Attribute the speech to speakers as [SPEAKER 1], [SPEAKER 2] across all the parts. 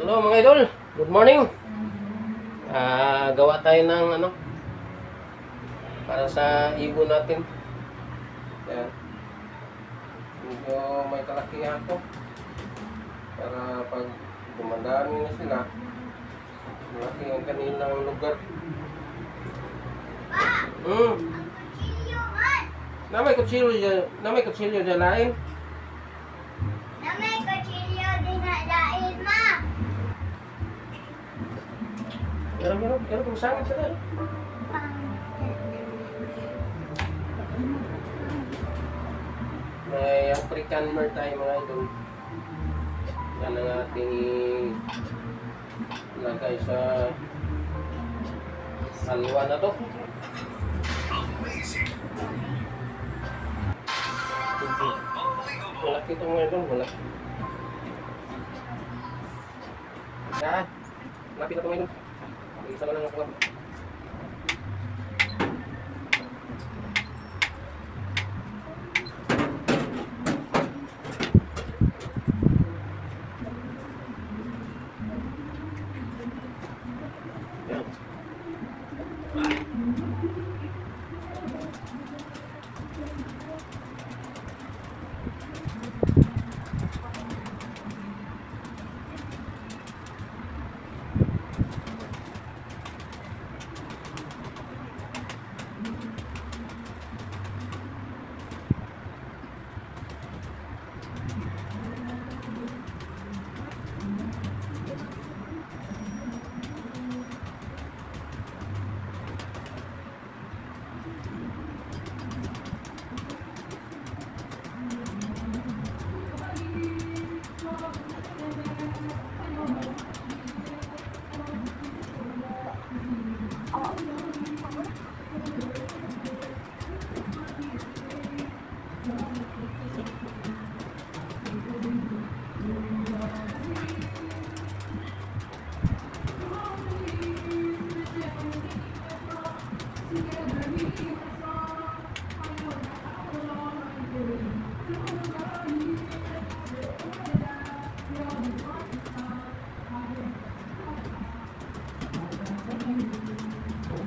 [SPEAKER 1] Hello mga idol, good morning. Gawa tayo ng para sa ibon natin. Yan. Medyo may kalakihan ko. Para pag dumandami na sila, malaki ang kanilang lugar. Na may kutsilyo dyan lain. Pero kung saan sila eh. May African mer tayo mga idol. Yan ang ating ilagay sa salwa na to. Malaki ito mga idol, malaki. Yan, malaki na ito mga idol. Isa lang ako.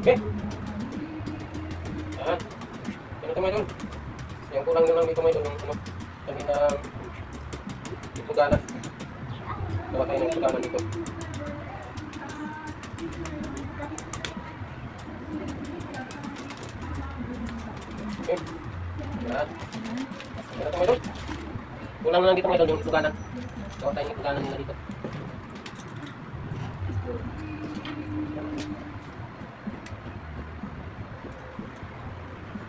[SPEAKER 1] Okay. Yan ito mga idol. Yung kulang na lang dito mga idol. Kami na ituganan. Gawa tayo ng ituganan dito. Okay. Yan. Yan ito mga idol. Kulang na lang dito mga idol yung ituganan. Gawa tayo ng ituganan nila dito.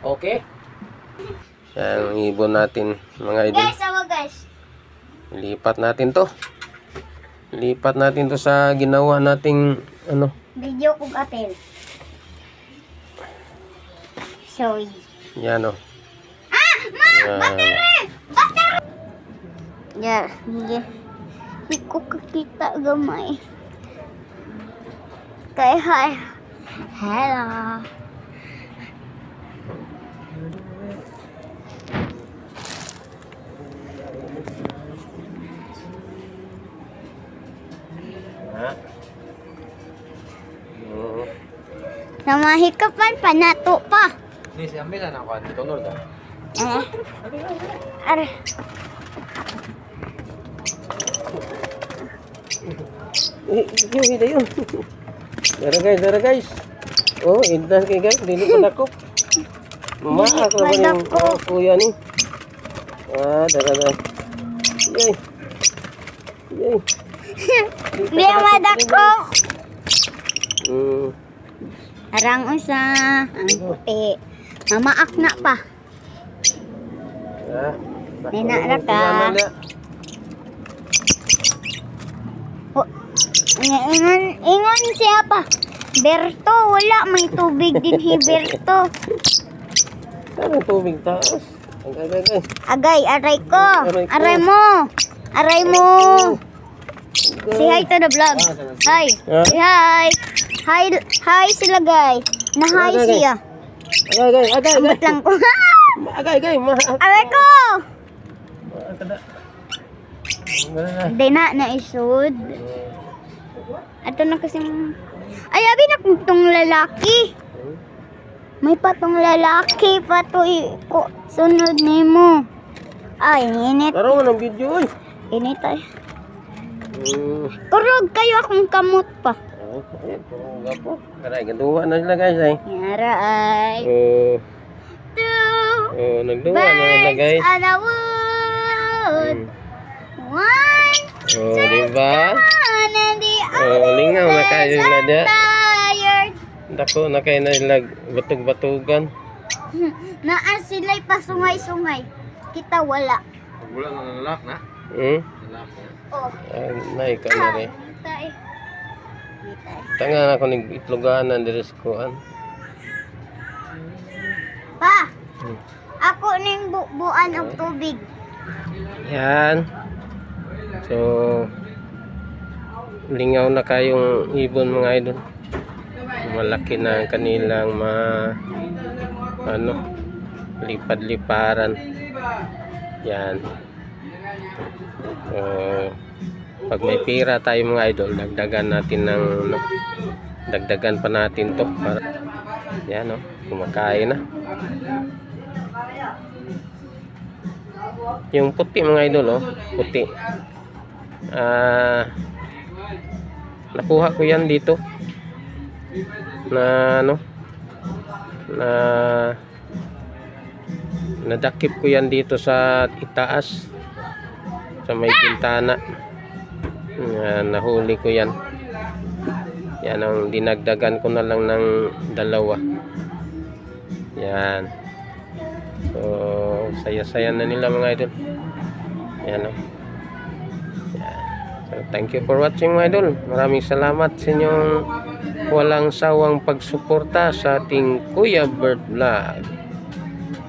[SPEAKER 1] Okay. Yan ang ibon natin mga idol.
[SPEAKER 2] Guys.
[SPEAKER 1] Lipat natin to. Lipat natin to sa ginawa nating
[SPEAKER 2] Video kong atin. So,
[SPEAKER 1] yan o.
[SPEAKER 2] yan. Hindi ko kakita gamay. Kaya hi. Hello. Namahikapan pa nato pa.
[SPEAKER 1] Ni si Ambil na ako dito Lord.
[SPEAKER 2] Are.
[SPEAKER 1] Yun. Dara guys. Oh, indan kay guys, dili pa dakop. Maak na ba yung kuya ni? Dara. Yay.
[SPEAKER 2] Biya madako.
[SPEAKER 1] Hmm.
[SPEAKER 2] Arang usa ang puti. Mamaak na pa. Nina ra ka. Ingon siya pa. Berto, wala may tubig din hi Berto.
[SPEAKER 1] Ano tubig taas?
[SPEAKER 2] Agay, aray ko. Aray mo. Say hi to the vlog. Hi. Say hi. Hi sila guys. Na-hi siya.
[SPEAKER 1] Agay.
[SPEAKER 2] Ambot lang ko.
[SPEAKER 1] Agay.
[SPEAKER 2] Aray ko. Di na isud. Ato na kasi ay abi na kung tong lalaki. May patong lalaki ko sunod nimo. Ay, init.
[SPEAKER 1] Taro man ang video oy.
[SPEAKER 2] Init ay. Kurog kayo akong kamot pa.
[SPEAKER 1] Ayan, gapo. Karay, gaduwa na sila guys ay.
[SPEAKER 2] Yara ay.
[SPEAKER 1] Nagduwa na sila guys.
[SPEAKER 2] On the wood. One.
[SPEAKER 1] Diba?
[SPEAKER 2] And the other
[SPEAKER 1] Lingaw na kayo sila dyan.
[SPEAKER 2] tired.
[SPEAKER 1] Dako na kayo na sila batug-batugan.
[SPEAKER 2] Naa sila'y pasungay-sungay. Kita wala.
[SPEAKER 3] Wala na nalak na. Nalak na.
[SPEAKER 2] Oh.
[SPEAKER 1] Naika na rin.
[SPEAKER 2] Tay.
[SPEAKER 1] Tanga na ako nag-itloganan diri sa kuan.
[SPEAKER 2] Pa. Ako ning buan og tubig.
[SPEAKER 1] Yan. So, lingaw na kayong ibon mga idol. Malaki na ang kanilang lipad-liparan. Yan. So, pag may pira tayo mga idol, dagdagan natin dagdagan pa natin to para yan kumakain na. Yung puti mga idol puti. Nakuha ko yan dito. Nadakip ko yan dito sa itaas sa may bintana. Nahuli ko yan. Yan ang dinagdagan ko na lang ng dalawa. Yan. So saya-saya na nila mga idol. Yan Yan. So thank you for watching mga idol. Maraming salamat sa inyong walang sawang pagsuporta sa ating Kuya Bird Vlog.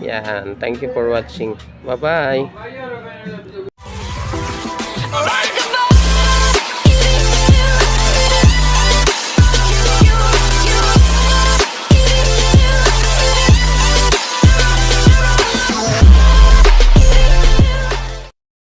[SPEAKER 1] Yan, thank you for watching. Bye-bye.